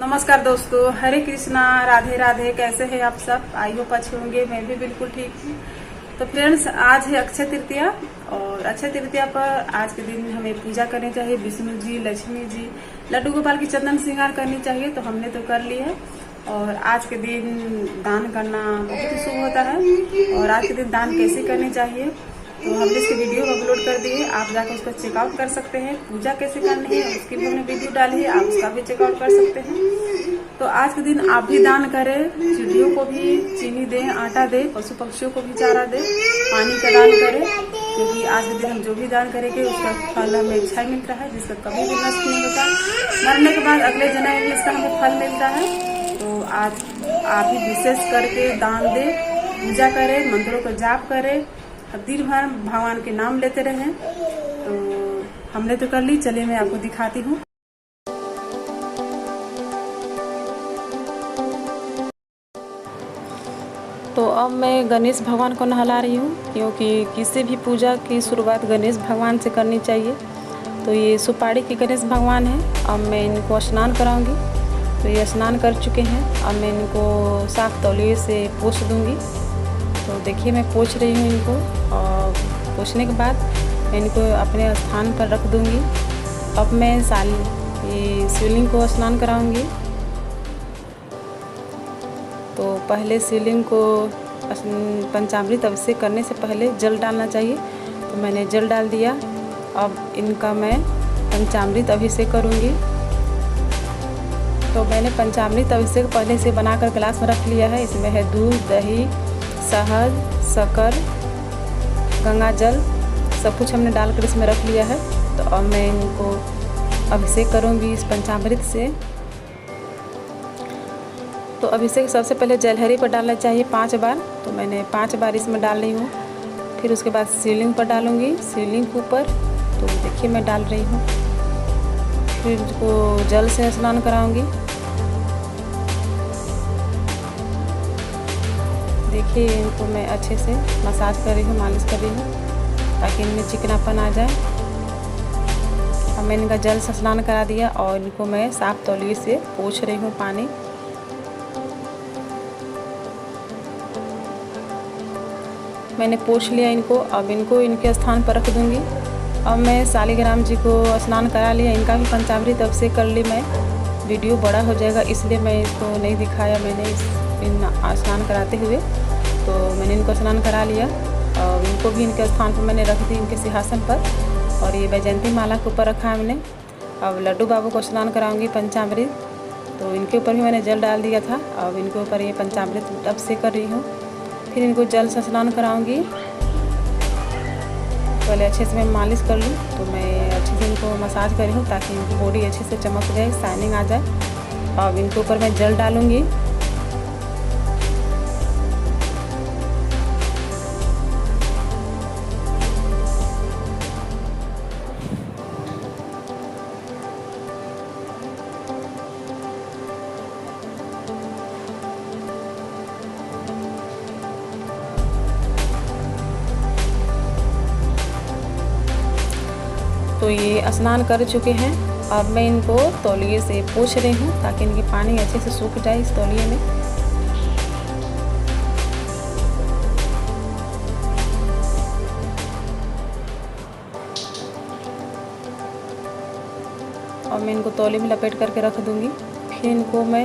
नमस्कार दोस्तों, हरे कृष्णा, राधे राधे। कैसे हैं आप सब? आई होप अच्छे होंगे। मैं भी बिल्कुल ठीक हूँ। तो फ्रेंड्स, आज है अक्षय तृतीया और अक्षय तृतीया पर आज के दिन हमें पूजा करनी चाहिए। विष्णु जी, लक्ष्मी जी, लड्डू गोपाल की चंदन श्रृंगार करनी चाहिए। तो हमने तो कर ली है। और आज के दिन दान करना बहुत ही शुभ होता है। और आज के दिन दान कैसे करनी चाहिए तो हमने इसकी वीडियो अपलोड कर दी है। आप जाकर उसको चेकआउट कर सकते हैं। पूजा कैसे करनी है उसकी भी हमने वीडियो डाली है, आप उसका भी चेकआउट कर सकते हैं। तो आज के दिन आप भी दान करें, चिड़ियों को भी चीनी दें, आटा दें, पशु पक्षियों को भी चारा दें, पानी का दान करें। क्योंकि आज के दिन हम जो भी दान करेंगे उसका फल हमें अच्छा ही मिलता है, जिसका कभी भी नष्ट नहीं होता। मरने के बाद अगले जन्म में भी इसका हमें फल मिलता है। तो आज आप भी विशेष करके दान दें, पूजा करें, मंत्रों का जाप करें, दिन भर भगवान के नाम लेते रहें। तो हमने तो कर ली। चलिए मैं आपको दिखाती हूँ। तो अब मैं गणेश भगवान को नहला रही हूँ, क्योंकि किसी भी पूजा की शुरुआत गणेश भगवान से करनी चाहिए। तो ये सुपारी के गणेश भगवान है। अब मैं इनको स्नान कराऊंगी। तो ये स्नान कर चुके हैं। अब मैं इनको साफ तौलिए से पोंछ दूंगी। तो देखिए मैं पोंछ रही हूँ इनको, और पोंछने के बाद मैं इनको अपने स्थान पर रख दूंगी। अब मैं ये शिवलिंग को स्नान कराऊंगी। तो पहले शिवलिंग को पंचामृत अभिषेक करने से पहले जल डालना चाहिए। तो मैंने जल डाल दिया। अब इनका मैं पंचामृत अभिषेक करूंगी। तो मैंने पंचामृत अभिषेक पहले से बनाकर गिलास में रख लिया है। इसमें है दूध, दही, शहद, शक्कर, गंगा जल, सब कुछ हमने डालकर इसमें रख लिया है। तो अब मैं इनको अभिषेक करूंगी इस पंचामृत से। तो अभिषेक सबसे पहले जलहरी पर डालना चाहिए 5 बार। तो मैंने 5 बार इसमें डाल रही हूँ। फिर उसके बाद शिवलिंग पर डालूंगी, शिवलिंग के ऊपर। तो देखिए मैं डाल रही हूँ। फिर उसको जल से स्नान कराऊंगी। देखिए इनको मैं अच्छे से मसाज कर रही हूँ, मालिश कर रही हूँ, ताकि इनमें चिकनापन आ जाए। अब मैंने इनका जल से स्नान करा दिया और इनको मैं साफ तौलिए से पोंछ रही हूँ पानी। मैंने पोंछ लिया इनको। अब इनको इनके स्थान पर रख दूँगी। अब मैं शालिग्राम जी को स्नान करा लिया। इनका भी पंचामृत अभिषेक कर ली मैं। वीडियो बड़ा हो जाएगा इसलिए मैं इसको नहीं दिखाया मैंने स्नान कराते हुए। तो मैंने इनको स्नान करा लिया और इनको भी इनके स्थान पर मैंने रख दी, इनके सिंहासन पर। और ये वैजयंती माला के ऊपर रखा है मैंने। अब लड्डू बाबू को स्नान कराऊंगी पंचामृत। तो इनके ऊपर भी मैंने जल डाल दिया था। अब इनके ऊपर ये पंचामृत अभिषेक कर रही हूँ। फिर इनको जल से स्नान कराऊंगी। पहले अच्छे से मैं मालिश कर लूँ। तो मैं अच्छे से इनको मसाज कर रही हूँ ताकि इनकी बॉडी अच्छे से चमक जाए, शाइनिंग आ जाए। अब इनके ऊपर मैं जल डालूँगी। तो ये स्नान कर चुके हैं। अब मैं इनको तौलिए से पोंछ रही हूँ ताकि इनकी पानी अच्छे से सूख जाए इस तौलिए में। और मैं इनको तौलिए में लपेट करके रख दूँगी। फिर इनको मैं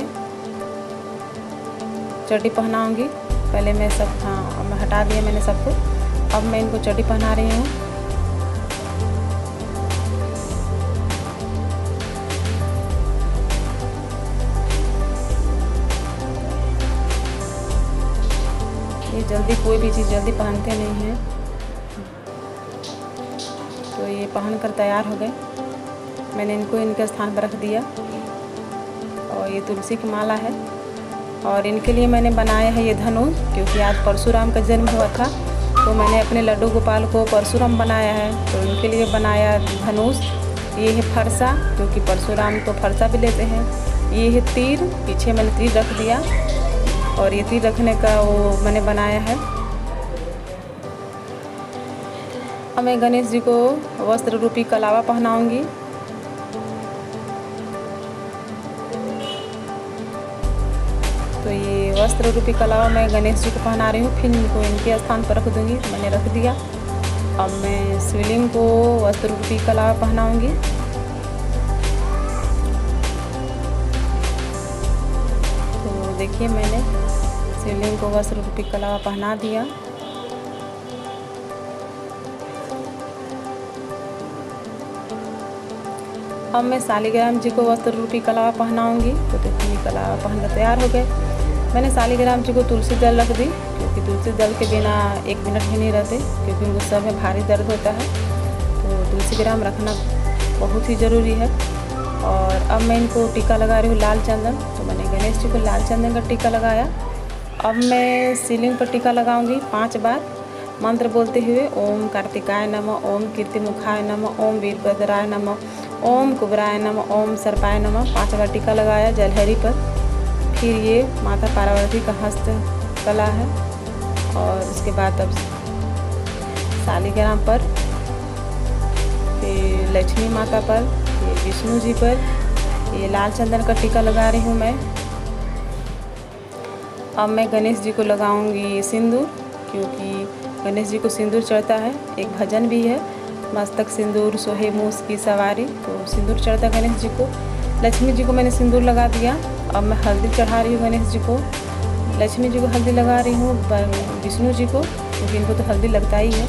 चड्डी पहनाऊँगी। पहले मैं मैं हटा दिया मैंने सबको। अब मैं इनको चड्डी पहना रही हूँ। ये जल्दी कोई भी चीज़ जल्दी पहनते नहीं हैं। तो ये पहन कर तैयार हो गए। मैंने इनको इनके स्थान पर रख दिया। और ये तुलसी की माला है। और इनके लिए मैंने बनाया है ये धनुष, क्योंकि आज परशुराम का जन्म हुआ था। तो मैंने अपने लड्डू गोपाल को परशुराम बनाया है। तो इनके लिए बनाया धनुष। ये है फरसा, क्योंकि परशुराम तो फरसा भी लेते हैं। ये है तीर, पीछे मैंने तीर रख दिया। और ये तीर रखने का वो मैंने बनाया है। अब मैं गणेश जी को वस्त्र रूपी कलावा पहनाऊंगी। तो ये वस्त्र रूपी कलावा मैं गणेश जी को पहना रही हूँ, फिर इनको इनके स्थान पर रख दूँगी। मैंने रख दिया। अब मैं शिवलिंग को वस्त्र रूपी कलावा पहनाऊँगी। तो देखिए मैंने शिवलिंग को वस्त्र रूपी कलावा पहना दिया। अब मैं शालिग्राम जी को वस्त्र रूपी कलावा पहनाऊँगी। तो देखिए कलावा पहनकर तैयार हो गए। मैंने शालिग्राम जी को तुलसी दल रख दी, क्योंकि तुलसी दल के बिना 1 मिनट भी नहीं रहते, क्योंकि उनको सर में भारी दर्द होता है। तो तुलसी ग्राम रखना बहुत ही ज़रूरी है। और अब मैं इनको टीका लगा रही हूँ लाल चंदन। तो मैंने गणेश जी को लाल चंदन का टीका लगाया। अब मैं शिवलिंग पर टीका लगाऊंगी 5 बार मंत्र बोलते हुए। ओम कार्तिकाय नमः, ओम कीर्तिमुखाय नमः, ओम वीरभद्राय नमः, ओम कुबराय नमः, ओम सर्पाय नमः। 5 बार टीका लगाया जलहरी पर। फिर ये माता पार्वती का हस्त कला है। और उसके बाद अब शालिग्राम पर, फिर लक्ष्मी माता पर, फिर विष्णु जी पर ये लाल चंदन का टीका लगा रही हूँ मैं। अब मैं गणेश जी को लगाऊंगी सिंदूर, क्योंकि गणेश जी को सिंदूर चढ़ता है। एक भजन भी है, मस्तक सिंदूर सोहे मूस की सवारी। तो सिंदूर चढ़ता है गणेश जी को। लक्ष्मी जी को मैंने सिंदूर लगा दिया। अब मैं हल्दी चढ़ा रही हूँ गणेश जी को। लक्ष्मी जी को हल्दी लगा रही हूँ, विष्णु जी को, क्योंकि इनको तो हल्दी लगता ही है।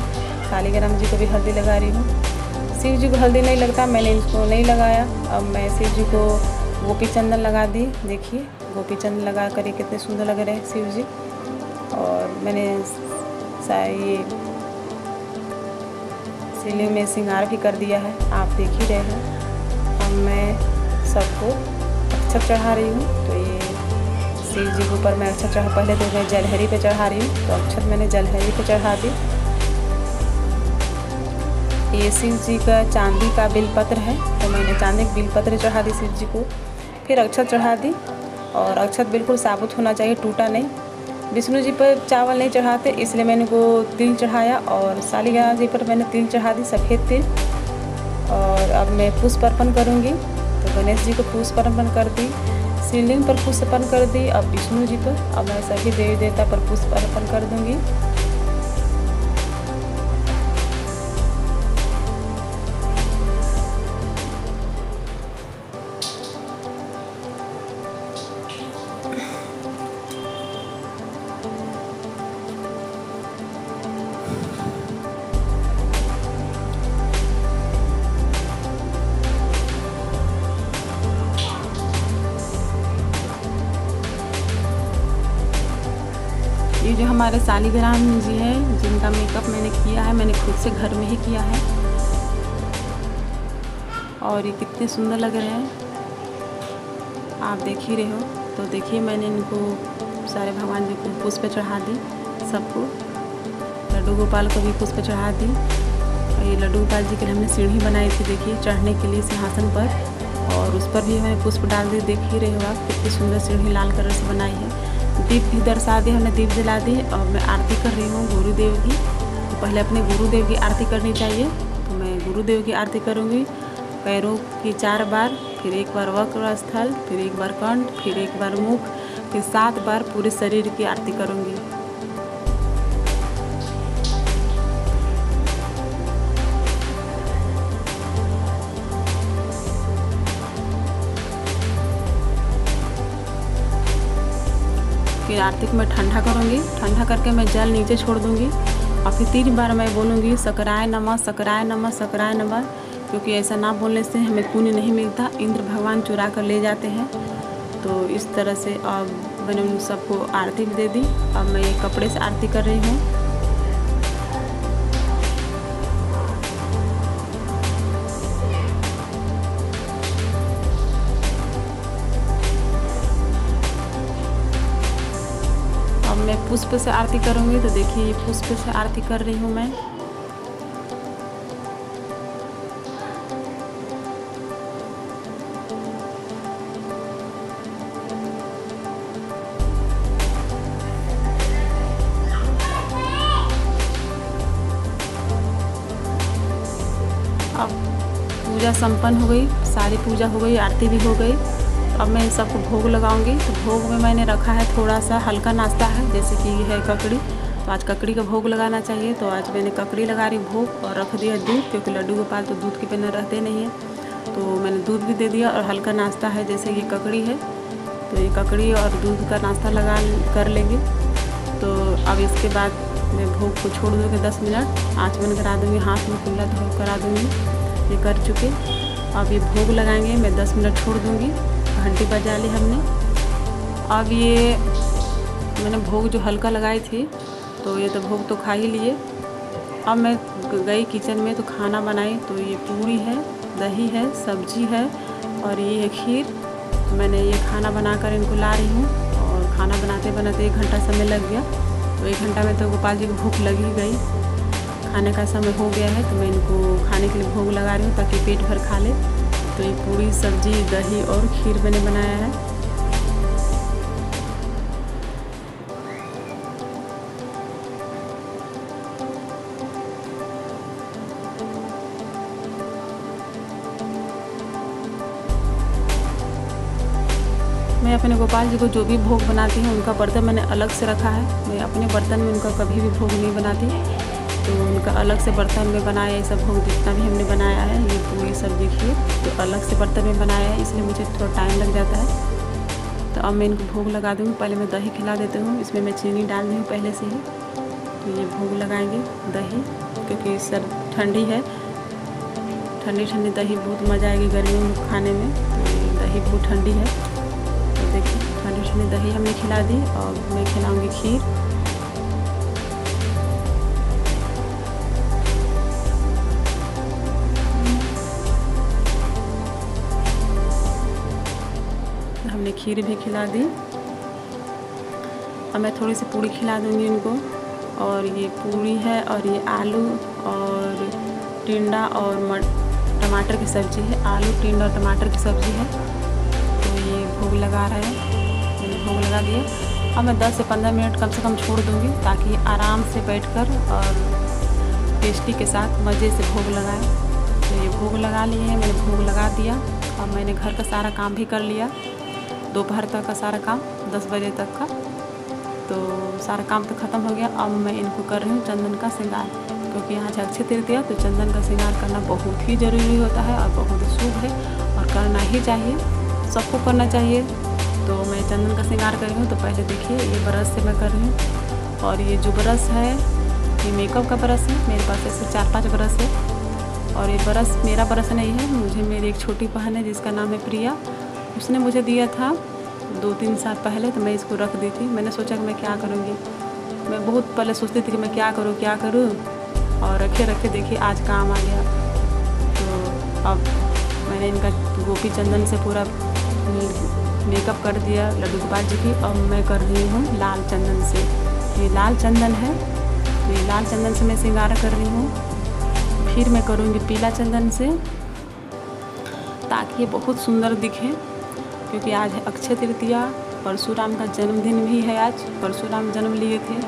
शालिग्राम जी को भी हल्दी लगा रही हूँ। शिव जी को हल्दी नहीं लगता, मैंने इनको नहीं लगाया। अब मैं शिव जी को गोपी चंदन लगा दी। देखिए गोपी चंदन लगा कर कितने सुंदर लग रहे हैं शिव जी। और मैंने ये शिवलिंग में श्रृंगार भी कर दिया है, आप देख ही रहे हैं। अब मैं सबको अक्षत चढ़ा रही हूँ। तो ये शिव जी के ऊपर मैं अक्षत चढ़ा, पहले तो मैं जलहरी पे चढ़ा रही हूँ। तो अक्षत मैंने जलहरी पे चढ़ा दी। ये शिव जी का चांदी का बिलपत्र है, तो मैंने चांदी का बिलपत्र चढ़ा दी शिव जी को। फिर अक्षत चढ़ा दी। और अक्षत बिल्कुल साबुत होना चाहिए, टूटा नहीं। विष्णु जी पर चावल नहीं चढ़ाते, इसलिए मैंने को तिल चढ़ाया। और शालिग्राम जी पर मैंने तिल चढ़ा दी, सफ़ेद तिल। और अब मैं पुष्प अर्पण करूँगी। तो गणेश जी को पुष्प अर्पण कर दी, शिवलिंग पर पुष्प अर्पण कर दी। अब विष्णु जी पर, अब मैं सभी देवी देवता पर पुष्प अर्पण कर दूँगी। ये जो हमारे शालिग्राम जी हैं, जिनका मेकअप मैंने किया है, मैंने खुद से घर में ही किया है। और ये कितने सुंदर लग रहे हैं, आप देख ही रहे हो। तो देखिए मैंने इनको सारे भगवान जी को पुष्प चढ़ा दी, सबको। लड्डू गोपाल को भी पुष्प चढ़ा दी। और ये लड्डू गोपाल जी के लिए हमने सीढ़ी बनाई थी, देखिए चढ़ने के लिए सिंहासन पर। और उस पर भी मैंने पुष्प डाल दी, देख ही रहे हो आप कितनी सुंदर सीढ़ी लाल कलर से बनाई है। दीप भी दर्शा दी, हमने दीप जला दी। और मैं आरती कर रही हूँ गुरुदेव की। तो पहले अपने गुरुदेव की आरती करनी चाहिए। तो मैं गुरुदेव की आरती करूँगी। पैरों की 4 बार, फिर 1 बार वक्र स्थल, फिर 1 बार कंठ, फिर 1 बार मुख, फिर 7 बार पूरे शरीर की आरती करूँगी। फिर आरती को मैं ठंडा करूँगी। ठंडा करके मैं जल नीचे छोड़ दूँगी। और फिर 3 बार मैं बोलूँगी सकराय नमः, सकराय नमः, सकराय नमः। क्योंकि ऐसा ना बोलने से हमें पुण्य नहीं मिलता, इंद्र भगवान चुरा कर ले जाते हैं। तो इस तरह से अब मैंने उन सबको आरती भी दे दी। अब मैं ये कपड़े से आरती कर रही हूँ। अब मैं पुष्प से आरती करूँगी। तो देखिए ये पुष्प से आरती कर रही हूँ मैं। अब पूजा संपन्न हो गई, सारी पूजा हो गई, आरती भी हो गई। अब मैं इन सबको भोग लगाऊंगी। तो भोग में मैंने रखा है थोड़ा सा हल्का नाश्ता है, जैसे कि है ककड़ी। तो आज ककड़ी का भोग लगाना चाहिए, तो आज मैंने ककड़ी लगा रही भोग और रख दिया दूध, क्योंकि लड्डू गोपाल तो दूध के बिना रहते नहीं हैं। तो मैंने दूध भी दे दिया और हल्का नाश्ता है, जैसे ये ककड़ी है, तो ये ककड़ी और दूध का नाश्ता लगा कर लेंगे। तो अब इसके बाद मैं भोग को छोड़ दूँगी 10 मिनट, आँच बंद करा दूँगी, हाथ में कुल्ला धो करा दूँगी। ये कर चुके, अब ये भोग लगाएंगे। मैं 10 मिनट छोड़ दूँगी, घंटी बजा ली हमने। अब ये मैंने भोग जो हल्का लगाई थी, तो ये तो भोग तो खा ही लिए। अब मैं गई किचन में तो खाना बनाई। तो ये पूरी है, दही है, सब्जी है और ये है खीर। मैंने ये खाना बनाकर इनको ला रही हूँ, और खाना बनाते बनाते 1 घंटा समय लग गया। तो 1 घंटा में तो गोपाल जी को भूख लग ही गई। खाने का समय हो गया है, तो मैं इनको खाने के लिए भोग लगा रही हूँ ताकि पेट भर खा ले। तो ये पूरी, सब्जी, दही और खीर मैंने बनाया है। मैं अपने गोपाल जी को जो भी भोग बनाती हूँ, उनका बर्तन मैंने अलग से रखा है। मैं अपने बर्तन में उनका कभी भी भोग नहीं बनाती, तो उनका अलग से बर्तन में बनाया। ये सब भोग जितना भी हमने बनाया है, ये पूरी, सब्जी, खीर, तो अलग से बर्तन में बनाया है, इसलिए मुझे थोड़ा टाइम लग जाता है। तो अब मैं इनको भोग लगा दूँगी। पहले मैं दही खिला देती हूँ, इसमें मैं चीनी डाल दी हूँ पहले से ही। तो ये भोग लगाएंगे दही, क्योंकि सर ठंडी है, ठंडी ठंडी दही बहुत मज़ा आएगी गर्मियों में खाने में। तो ये दही बहुत ठंडी है, तो देखिए ठंडी ठंडी दही हमने खिला दी। और मैं खिलाऊँगी खीर। हमने खीर भी खिला दी। अब मैं थोड़ी सी पूड़ी खिला दूँगी इनको। और ये पूड़ी है, और ये आलू और टिंडा और टमाटर की सब्ज़ी है। आलू, टिंडा और टमाटर की सब्ज़ी है। तो ये भोग लगा रहे हैं, मैंने भोग लगा दिया। अब मैं 10 से 15 मिनट कम से कम छोड़ दूँगी, ताकि आराम से बैठकर और टेस्टी के साथ मज़े से भोग लगाएं। तो ये भोग लगा लिए हैं, मैंने भोग लगा दिया। अब मैंने घर का सारा काम भी कर लिया, दोपहर तक का सारा काम, 10 बजे तक का। तो सारा काम तो ख़त्म हो गया। अब मैं इनको कर रही हूँ चंदन का श्रृंगार, क्योंकि आज अक्षय तृतीया, तो चंदन का श्रृंगार करना बहुत ही ज़रूरी होता है और बहुत शुभ है, और करना ही चाहिए, सबको करना चाहिए। तो मैं चंदन का श्रृंगार कर रही हूँ। तो पहले देखिए, ये ब्रश से मैं कर रही हूँ। और ये जो ब्रश है, ये मेकअप का ब्रश है। मेरे पास ऐसे 4-5 ब्रश है। और ये ब्रश मेरा ब्रश नहीं है, मुझे मेरी एक छोटी बहन है जिसका नाम है प्रिया, उसने मुझे दिया था 2-3 साल पहले। तो मैं इसको रख दी थी। मैंने सोचा कि मैं क्या करूँगी, मैं बहुत पहले सोचती थी कि मैं क्या करूँ, और रखे रखे देखिए आज काम आ गया। तो अब मैंने इनका गोपी चंदन से पूरा मेकअप कर दिया लड्डू गोपाल जी की। अब मैं कर रही हूँ लाल चंदन से। ये लाल चंदन है, तो ये लाल चंदन से मैं श्रृंगार कर रही हूँ। फिर मैं करूँगी पीला चंदन से, ताकि ये बहुत सुंदर दिखे, क्योंकि आज है अक्षय तृतीया। परशुराम का जन्मदिन भी है आज, परशुराम जन्म लिए थे।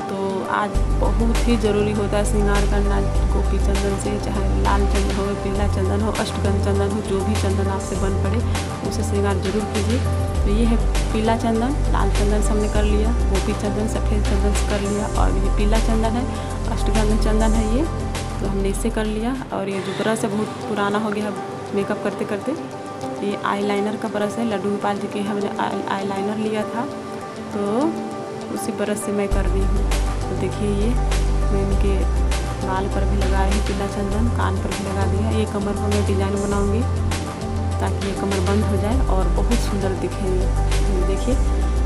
तो आज बहुत ही ज़रूरी होता है श्रृंगार करना गोपी चंदन से, चाहे लाल चंदन हो, पीला चंदन हो, अष्टगंध चंदन हो, जो भी चंदन आपसे बन पड़े उसे श्रृंगार जरूर कीजिए। तो ये है पीला चंदन, लाल चंदन से हमने कर लिया, गोपी चंदन सफ़ेद चंदन से कर लिया, और ये पीला चंदन है, अष्टगंध चंदन है ये, तो हमने इससे कर लिया। और ये जो ब्रश है बहुत पुराना हो गया मेकअप करते करते, ये आईलाइनर का ब्रश है, लड्डू गोपाल जी के हमने आईलाइनर लिया था, तो उसी ब्रश से मैं कर रही हूँ। तो देखिए ये मैं इनके बाल पर भी लगाई हूँ पीला चंदन, कान पर भी लगा दिया। ये कमर पर मैं डिज़ाइन बनाऊँगी, ताकि ये कमर बंद हो जाए और बहुत सुंदर दिखेंगे। देखिए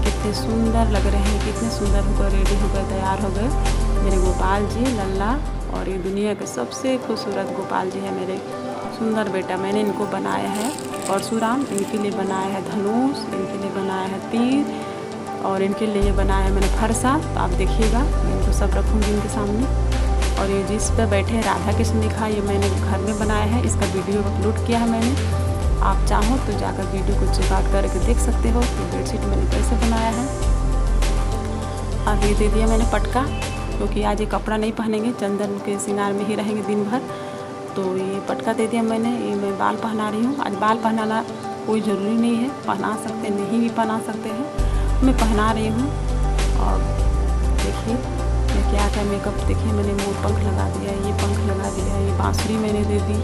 कितने सुंदर लग रहे हैं, कितने सुंदर होकर रेडी होकर तैयार हो गए मेरे गोपाल जी लल्ला। और ये दुनिया के सबसे खूबसूरत गोपाल जी है मेरे सुंदर बेटा। मैंने इनको बनाया है परशुराम, इनके लिए बनाया है धनुष, इनके लिए बनाया है तीर, और इनके लिए बनाया है मैंने फरसा। तो आप देखिएगा, मैं इनको सब रखूँगी इनके सामने। और ये जिस पर बैठे हैं राधा कृष्ण लिखा, ये मैंने घर में बनाया है, इसका वीडियो अपलोड किया है मैंने। आप चाहो तो जाकर वीडियो को चेकआउट करके देख सकते हो कि बेडशीट मैंने कैसे बनाया है। अब ये दे दिया मैंने पटका, क्योंकि आज ये कपड़ा नहीं पहनेंगे, चंदन के श्रृंगार में ही रहेंगे दिन भर। तो ये पटका दे दिया मैंने। ये मैं बाल पहना रही हूँ। आज बाल पहनाना कोई ज़रूरी नहीं है, पहना सकते हैं, नहीं भी पहना सकते हैं। मैं पहना रही हूँ। और देखिए मैं क्या क्या मेकअप, देखिए मैंने मोर पंख लगा दिया, ये पंख लगा दिया, ये बांसुरी मैंने दे दी।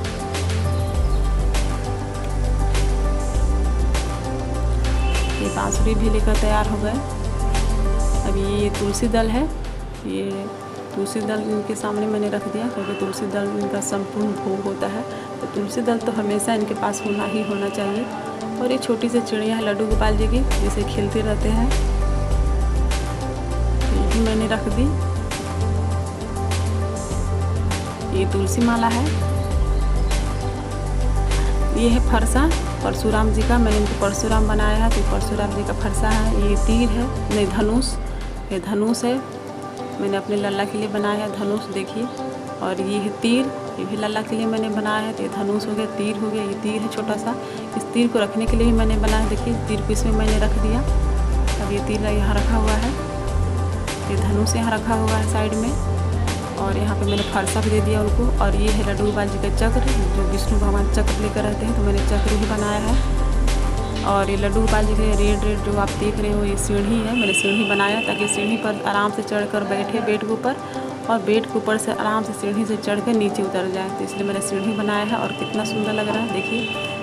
ये बांसुरी भी लेकर तैयार हो गए। अब ये तुलसी दल है, ये तुलसी दल इनके सामने मैंने रख दिया क्योंकि तुलसी दल इनका संपूर्ण भोग होता है। तो तुलसी दल तो हमेशा इनके पास होना ही होना चाहिए। और ये छोटी सी चिड़िया है लड्डू गोपाल जी की, जिसे खेलते रहते हैं, ये भी मैंने रख दी। ये तुलसी माला है। ये है फरसा परशुराम जी का, मैंने इनको परशुराम बनाया है तो परशुराम जी का फरसा है। ये तीर है, नहीं धनुष, ये धनुष है, मैंने अपने लल्ला के लिए बनाया है धनुष, देखिए। और ये है तीर, ये भी लल्ला के लिए मैंने बनाया है। तो ये धनुष हो गया, तीर हो गया, ये तीर है छोटा सा, इस तीर को रखने के लिए भी मैंने बनाया। देखिए तीर को इसमें मैंने रख दिया। अब ये तीर यहाँ रखा हुआ है, ये धनुष यहाँ रखा हुआ है साइड में, और यहाँ पे मैंने फरसा भी दे दिया उनको। और ये है लड्डू गोपाल जी का चक्र, जो विष्णु भगवान चक्र लेकर रहते हैं, तो मैंने चक्र भी बनाया है। और ये लड्डू गोपाल जी के रेड रेड जो आप देख रहे हो, ये सीढ़ी है, मैंने सीढ़ी बनाया ताकि सीढ़ी पर आराम से चढ़कर बैठे बेड के ऊपर, और बेड के ऊपर से आराम से सीढ़ी से चढ़कर नीचे उतर जाए। तो इसलिए मैंने सीढ़ी बनाया है। और कितना सुंदर लग रहा है, देखिए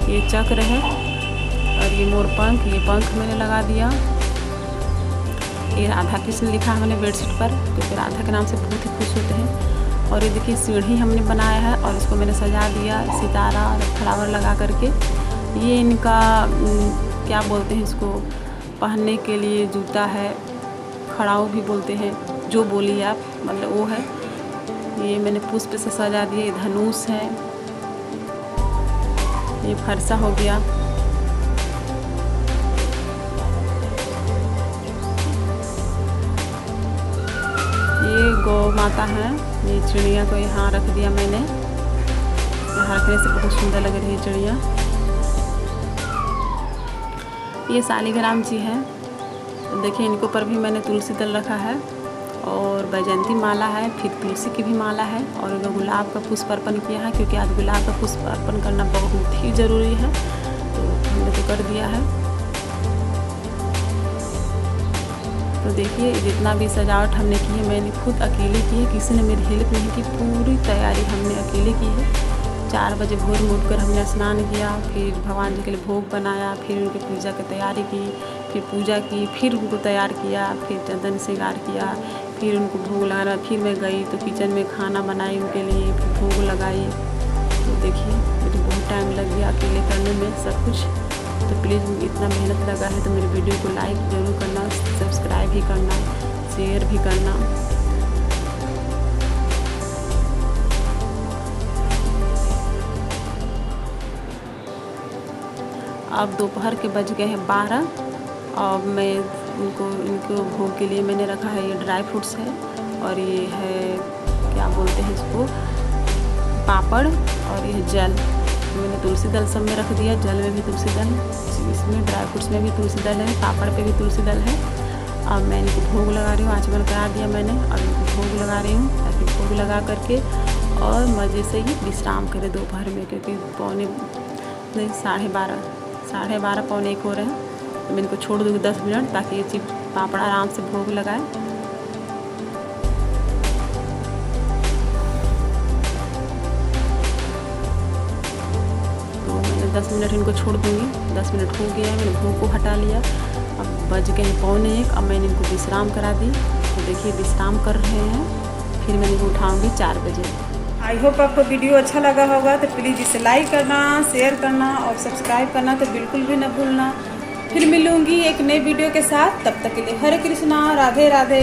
ये चक्र है। और ये मोर पंख, ये पंख मैंने लगा दिया। ये राधा कृष्ण लिखा है मैंने बेडशीट पर, क्योंकि राधा के नाम से बहुत ही खुश होते हैं। और ये देखिए सीढ़ी हमने बनाया है, और इसको मैंने सजा दिया सितारा फ्लावर लगा करके। ये इनका क्या बोलते हैं, इसको पहनने के लिए जूता है, खड़ाऊ भी बोलते हैं, जो बोलिए आप, मतलब वो है। ये मैंने पुष्प से सजा दिया। ये धनुष है, ये फरसा हो गया। ये गौ माता है, ये चिड़िया को यहाँ रख दिया मैंने, यहाँ रखने से बहुत सुंदर लग रही है चिड़िया। ये शालिग्राम जी हैं, तो देखिए इनको पर भी मैंने तुलसी दल रखा है, और बैजंती माला है, फिर तुलसी की भी माला है, और गुलाब का पुष्प अर्पण किया है, क्योंकि आज गुलाब का पुष्प अर्पण करना बहुत ही ज़रूरी है, तो हमने तो कर दिया है। तो देखिए जितना भी सजावट हमने की है, मैंने खुद अकेले की है, किसी ने मेरी हेल्प नहीं की, पूरी तैयारी हमने अकेले की है। 4 बजे भोर में उठकर हमने स्नान किया, फिर भगवान जी के लिए भोग बनाया, फिर उनकी पूजा की तैयारी की, फिर पूजा की, फिर उनको तैयार किया, फिर चंदन श्रृंगार किया, फिर उनको भोग लगाना। फिर मैं गई तो किचन में खाना बनाई उनके लिए, फिर भोग लगाई। तो देखिए मुझे बहुत टाइम लग गया अकेले करने में सब कुछ। तो प्लीज़ इतना मेहनत लगा है तो मेरे वीडियो को लाइक ज़रूर करना, सब्सक्राइब भी करना, शेयर भी करना। अब दोपहर के बज गए हैं 12, और मैं इनको भोग के लिए मैंने रखा है, ये ड्राई फ्रूट्स है, और ये है क्या बोलते हैं इसको, पापड़, और ये जल। मैंने तुलसी दल सब में रख दिया, जल में भी तुलसी दल, इसमें ड्राई फ्रूट्स में भी तुलसी दल है, पापड़ पे भी तुलसी दल है। अब मैं इनको भोग लगा रही हूँ, आचमन करा दिया मैंने, और इनको भोग लगा रही हूँ ताकि भोग लगा करके और मज़े से ही विश्राम करें दोपहर में, क्योंकि पौने नहीं 12:30 पौने 1 हो रहे हैं। तो मैं इनको छोड़ दूँगी 10 मिनट, ताकि ये चीज़ पापड़ आराम से भोग लगाए। तो मैंने 10 मिनट इनको छोड़ दूँगी, 10 मिनट हो गया है, मैंने भोग को हटा लिया। अब बज गए पौने 1, अब मैंने इनको विश्राम करा दी। तो देखिए विश्राम कर रहे हैं, फिर मैं इनको उठाऊँगी 4 बजे। आई होप आपको वीडियो अच्छा लगा होगा, तो प्लीज़ इसे लाइक करना, शेयर करना और सब्सक्राइब करना तो बिल्कुल भी न भूलना। फिर मिलूंगी एक नए वीडियो के साथ, तब तक के लिए हरे कृष्णा, राधे राधे।